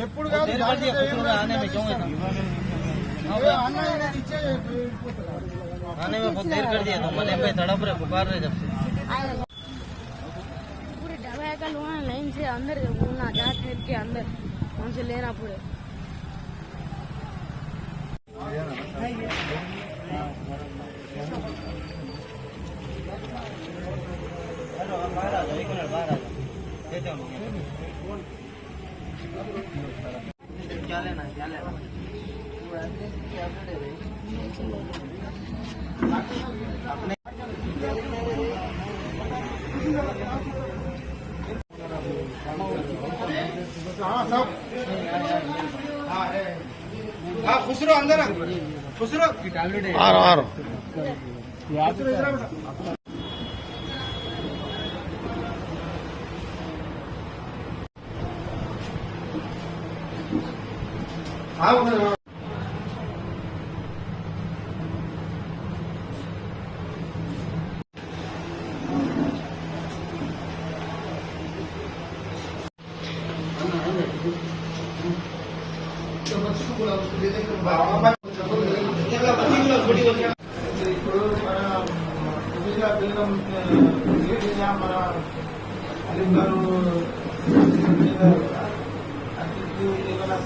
ఎప్పుడు కాదు आने में बहुत देर कर दिया तो मने पे तड़प रहे पुकार रहे जब से पूरे ढाबा का लोहा लाइन से अंदर घूमना जा ठहर के अंदर वहाँ से लेना पूरे क्या लेना अपने खुसरो अंदर खुसरो आ रहा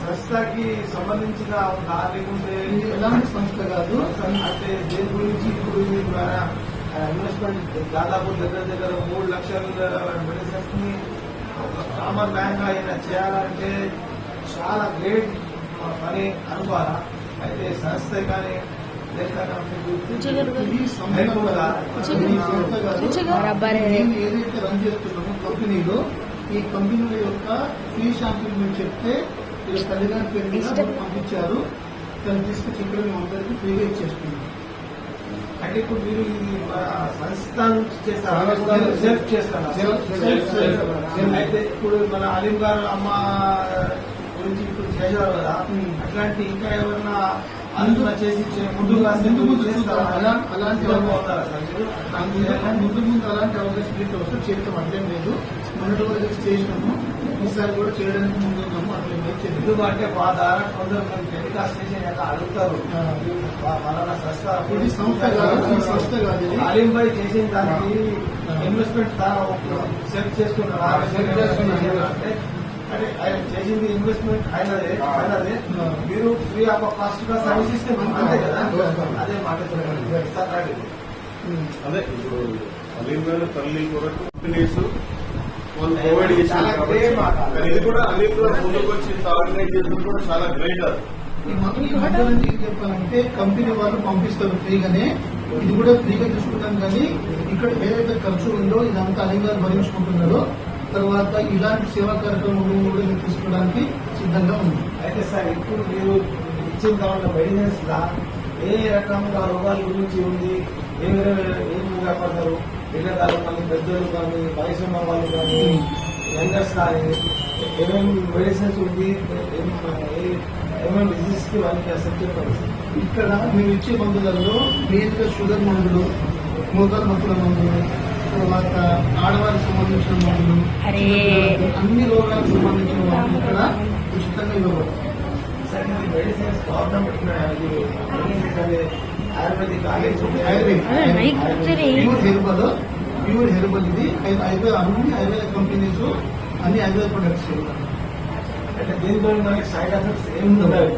సంస్థకి సంబంధించిన లేకుంటే ఎలాంటి సంస్థ కాదు అంటే దేని గురించి ఇప్పుడు ద్వారా ఇన్వెస్ట్మెంట్ దాదాపు దగ్గర 3 లక్షల మెడిసిన్స్ ని కామన్ మ్యాన్ గా అయినా చేయాలంటే చాలా గ్రేట్ పని అనుకోవాలా. అయితే సంస్థ కానీ ఏదైతే రన్ చేస్తున్నామో కంపెనీలో ఈ కంపెనీ యొక్క ఫీ షాంపుల్ మేము చెప్తే ఇలా తల్లిదండ్రుల పేరు మీద పంపించారు. తను తీసుకొచ్చి ఇక్కడ మేము అందరికీ ఫ్రీగా ఇచ్చేస్తున్నాం. అంటే ఇప్పుడు మీరు ఇది సంస్థ నుంచి చేస్తారు, సెల్ఫ్ చేస్తారు. అయితే ఇప్పుడు మన అలీం గారు అమ్మ గురించి ఇప్పుడు చేశారు కదా, అట్లాంటి ఇంకా ఎవరన్నా అందులో చేసి ముందుగా అలాంటి ముందు అలాంటి అవకాశం వస్తే చేస్తాం. అట్లేం లేదు, మొన్నటి వరకు చేసినాము, ఈసారి కూడా చేయడానికి ముందు ఉన్నాము. అట్లే ఎందుకంటే మా ద్వారా కొందరు టెలికాస్ట్ చేసి అడుగుతారు ఇది సంస్థ కాదు అలీం భాయ్ చేసిన దానికి ఇన్వెస్ట్మెంట్ సెట్ చేసుకున్నారు. అంటే ఆయన చేసింది ఇన్వెస్ట్మెంట్ అయినదే మీరు ఫ్రీ ఆఫ్ కాస్ట్ గా సర్వీస్ ఇస్తే అంతే కదా. అదే మాట అదే ఇప్పుడు అలీం గారు తల్లి కొరకు కంపెనీస్ వాళ్ళు ప్రొవైడ్ చేశారు. ఇది కూడా అలీం గారు ముందుకు వచ్చి ఆర్గనైజ్ చేయడం కూడా చాలా గ్రేట్. చెప్పాలంటే కంపెనీ వాళ్ళు పంపిస్తారు ఫ్రీగానే, ఇది కూడా ఫ్రీగా తీసుకుంటాం. కానీ ఇక్కడ ఏదైతే ఖర్చు ఉందో ఇదంతా అలీం గారు భరించుకుంటున్నారో తర్వాత ఇలాంటి సేవా కార్యక్రమాలు కూడా మీరు తీసుకోవడానికి సిద్ధంగా ఉంది. అయితే సార్ ఇప్పుడు మీరు ఇచ్చిన కావాలన్న మెడిసిన్స్ లా ఏ రకంగా రోగాల గురించి ఉంది, ఏం కాపాడతారు పిల్లలు కానీ పెద్దలు కానీ వయసు ఉన్న వాళ్ళు కానీ యంగర్స్ కానీ ఏమేమి మెడిసిన్స్ ఉంది, ఏమేమి డిసీజ్ కి వాళ్ళకి అసెప్ట్ చెప్పాలి. ఇక్కడ మేము ఇచ్చే మందులలో మెయిన్ గా షుగర్ మందులు, మోకాలు నొప్పుల మందులు, తర్వాత ఆడవారికి సంబంధించిన మందులు, అన్ని రోగాలకు సంబంధించిన మందులు ఇక్కడ ఉచితంగా ఇవ్వబడతాయి. సరే medicines government ayurvedic pure herbal ఇది అన్ని ఆయుర్వేద కంపెనీస్ అన్ని ఆయుర్వేద ప్రొడక్ట్స్. అంటే దీంతో మనకి సైడ్ ఎఫెక్ట్స్ ఏమి ఉండవు.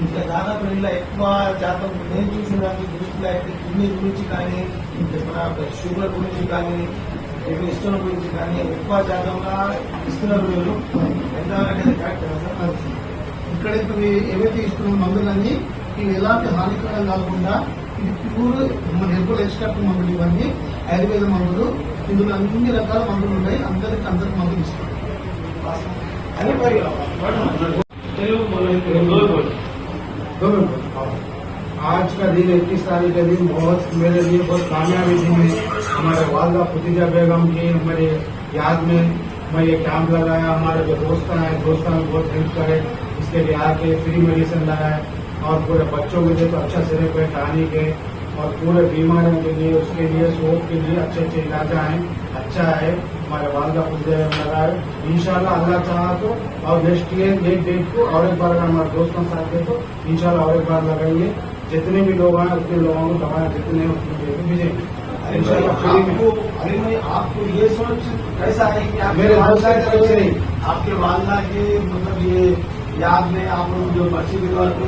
ఇంకా దాదాపు ఇలా ఎక్కువ శాతం నేను చూసిన దానికి దృష్టిలో అయితే కిడ్నీ గురించి కానీ మన షుగర్ గురించి కానీ ఇష్టం గురించి కానీ ఎక్కువ శాతంగా ఇస్తున్నారు. మీరు ఎంతవరకు కరెక్ట్ సార్? ఇక్కడ ఇప్పుడు ఏవైతే ఇస్తున్న మందులన్నీ ఇవి ఎలాంటి హానికరం కాకుండా ఇది ప్యూర్ మన హెర్బల్ ఎక్స్ట్రాక్ట్ మందులు, ఇవన్నీ ఆయుర్వేద మందులు. ఇందులో అన్ని రకాల మందులు ఉన్నాయి. అందరికి మందులు ఇస్తాం. आज का दिन 21 तारीख का दिन बहुत मेरे लिए बहुत कामयाबी दिन है। हमारे वालदा फतीजा बेगम की हमारे याद में मैं ये कैंप लगाया। हमारे जो दोस्त हैं बहुत हेल्प करे, इसके लिए आके फ्री मेडिसिन लगाए और पूरे बच्चों के लिए तो अच्छा सिरे पे टहनी के और पूरे बीमारियों के लिए उसके लिए सोप के लिए अच्छे इलाज हैं। अच्छा है हमारे वालदा फतीजा बेगम लगाए। इंशाल्लाह अल्लाह चाहा तो और नेक्स्ट ईयर एक डेट को और एक बार अगर हमारे दोस्तों के साथ है तो इंशाल्लाह और एक बार लगाइए। जितने भी लोग हैं उतने लोगों को दवाएं जितने उतने दे के भेजेंगे इंशाल्लाह फ्री में। अरे भाई आपको ये सोच कैसा है कि आप मेरे दोस्त की तरफ से आपके वालदा के मतलब ये याद में आप लोग जो बच्चे के तौर पे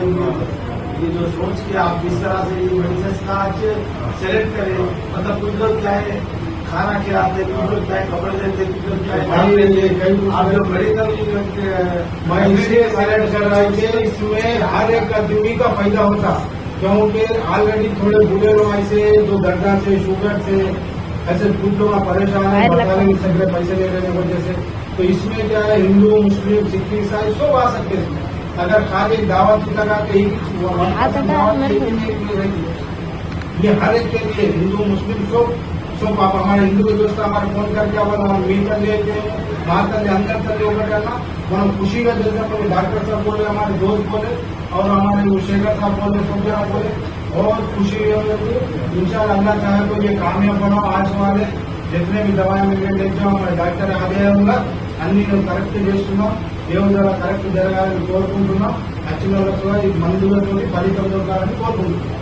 ये जो सोच के आप किस तरह से ये मेडिसिन का आज सेलेक्ट करें, मतलब कुछ लोग क्या है खाना खिलाते, कुछ लोग क्या है कपड़े देते, कुछ लोग क्या है आप जो मेडिकल मैं इसलिए सेलेक्ट कर रहा हूँ कि इसमें हर एक आदमी का फायदा होता, क्योंकि ऑलरेडी थोड़े बूढ़े लोग ऐसे जो दर्द से शुगर से ऐसे कुछ लोग परेशान है, बता नहीं सकते पैसे ले लेने की वजह से। तो इसमें क्या है हिंदू मुस्लिम सिख ईसाई सब आ सकते हैं। अगर खाली दावत लगा के ये हर एक के लिए हिंदू मुस्लिम सब आप हमारे हिंदू के दोस्त हमारे फोन करके हम मीटर लेते हैं मातल अंदर तक योग करना మనం खुशी का जैसे डॉक्टर साहब बोले, हमारे दोस्त बोले और हमारे शेखर साहब बोले, सब जरा बोले बहुत खुशी होगी। इंशाल्लाह अल्लाह चाहे तो ये कामयाब बनाओ। आज वाले जितने भी दवाएं मिले ले जाओ हमारे डॉक्टर आगे होगा అన్ని కరెక్ట్ చేస్తున్నాం। దేవుని ద్వారా కరెక్ట్ జరగాలని కోరుకుంటున్నాం। వచ్చిన వాళ్ళకు కూడా ఈ మందులతో ఫలితం దొరకాలని కోరుకుంటున్నాం।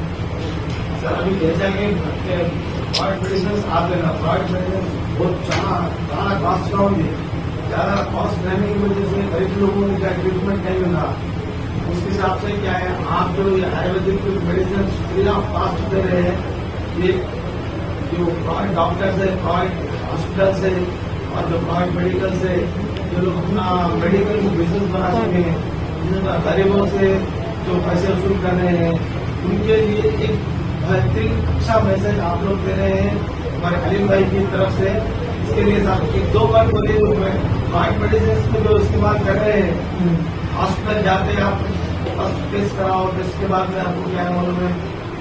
सर अभी जैसा कि फ्रॉड मेडिसिन आते हैं, फ्रॉड मेडिसिन बहुत చాలా కాస్ట్ గా ఉంది। ज्यादा कॉस्ट रहने की वजह से गरीब लोगों का ट्रीटमेंट नहीं मिला। उसके हिसाब से क्या है आप जो ये Ayurvedic medicine free of cost दे रहे हैं, ये जो फ्रॉड डॉक्टर्स है, फ्रॉड हॉस्पिटल से और जो फ्रॉड मेडिकल से जो लोग अपना मेडिकल को बिजनेस बना सके हैं, गरीबों से जो पैसे वसूल कर रहे हैं, उनके लिए एक बेहतरीन अच्छा मैसेज आप लोग दे रहे हैं हमारे हलीम भाई की तरफ से। इसके लिए साहब एक 2 बार बोले फ्रॉड मेडिसिन में जो इस्तेमाल कर रहे हैं, हॉस्पिटल जाते हैं आप फर्स्ट टेस्ट कराओ, टेस्ट के बाद में आपको क्या मालूम है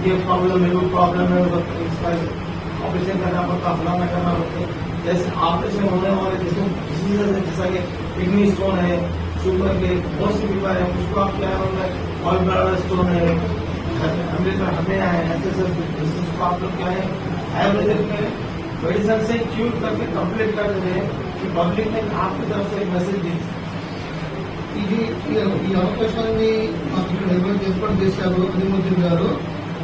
ये प्रॉब्लम है वो प्रॉब्लम है, इसका ऑपरेशन करना पड़ता, फलाना करना पड़ता। जैसे ऑपरेशन होने वाले जैसा कि किडनी स्टोन है, शुगर के बहुत सी बीमारी है, उसको आप क्या ऑल ब्लड स्टोन है, हमें आए ऐसे उसको आप लोग क्या है आयुर्वेदिक में मेडिसिन से क्यूर करके कंप्लीट कर रहे हैं कि पब्लिक ने आपकी तरफ से एक मैसेज दी। ఇది ఈ అవకాశాన్ని మాకు ఇక్కడ ఏర్పాటు చేశారు అనిమోజన్ గారు।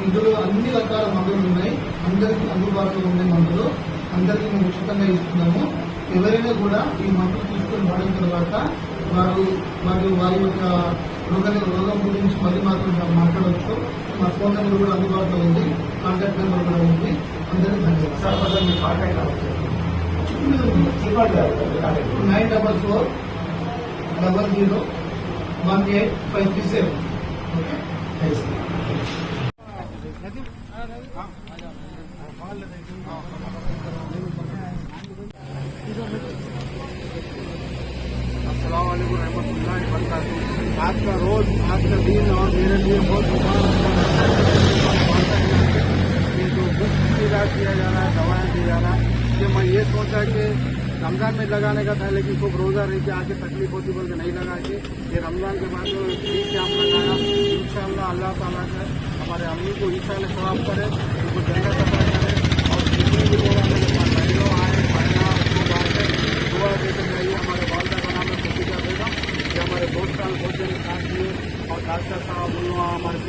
ఇందులో అన్ని రకాల మందులు ఉన్నాయి, అందరికీ అందుబాటులో ఉండే మందులు అందరికీ మేము ఉచితంగా ఇస్తున్నాము। ఎవరైనా కూడా ఈ మందులు తీసుకొని వాడిన తర్వాత వారి యొక్క రోగం గురించి మళ్ళీ మాట్లాడవచ్చు। మా ఫోన్ నెంబర్ కూడా అందుబాటులో ఉంది, కాంటాక్ట్ నెంబర్ కూడా ఉంది। అందరికీ ధన్యవాదాలు। 944001857। ఓకే अस्सलामुअलैकुम रहमतुल्लाहि व बरकातुहू। आज का रोज आज का दिन और मेरे लिए बहुत मुबारक ये जो मुफ्त इलाज किया जा रहा है, दवाएं दी जा रहा है, ये मैं ये सोचा कि रमजान में लगाने का था, लेकिन खूब रोजा रह के आके तकलीफ होती बोल के नहीं लगा के ये रमजान के बाद जो फ्री कैंप लगाया। इंशाअल्लाह अल्लाह ताला का हमारे अम्मी को ईसा ने सवाब करे, उनको जन्नत अता करे और जितने भी लोग हमारे पास लोग आए पढ़ना उसको बांटे दुआ देते जाइए। हमारे वालदा का नाम है फतीजा बेगम, ये हमारे दोस्त भोजन साथ दिए और डॉक्टर साहब हमारे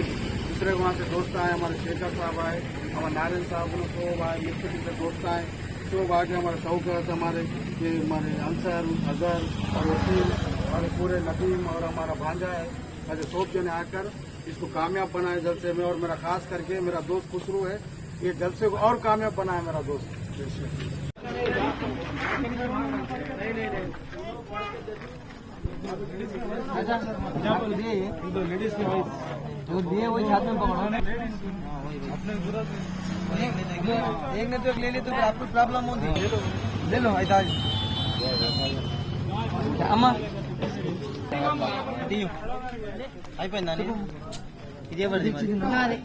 दूसरे वहाँ से दोस्त आए, हमारे शेखर साहब आए, हमारे नारायण साहब सब आए, मिस्त्री से दोस्त आए, सब आके हमारे शौकत हमारे ये हमारे अंसर अजहर और वसीम और पूरे नदीम और हमारा भांजा है, ऐसे सब जने आकर इसको कामयाब बनाए जलसे में। और मेरा खास करके मेरा दोस्त खुसरू है, ये जलसे को और कामयाब बनाए मेरा दोस्त। लेडीज के भाई दिए वही हाथ में पकड़ो, एक ने तो एक ले ली तो आपको प्रॉब्लम होगी, ले लो ऐसा అమ్మా అయిపోయిందా ఇది ఎవరిది మరి?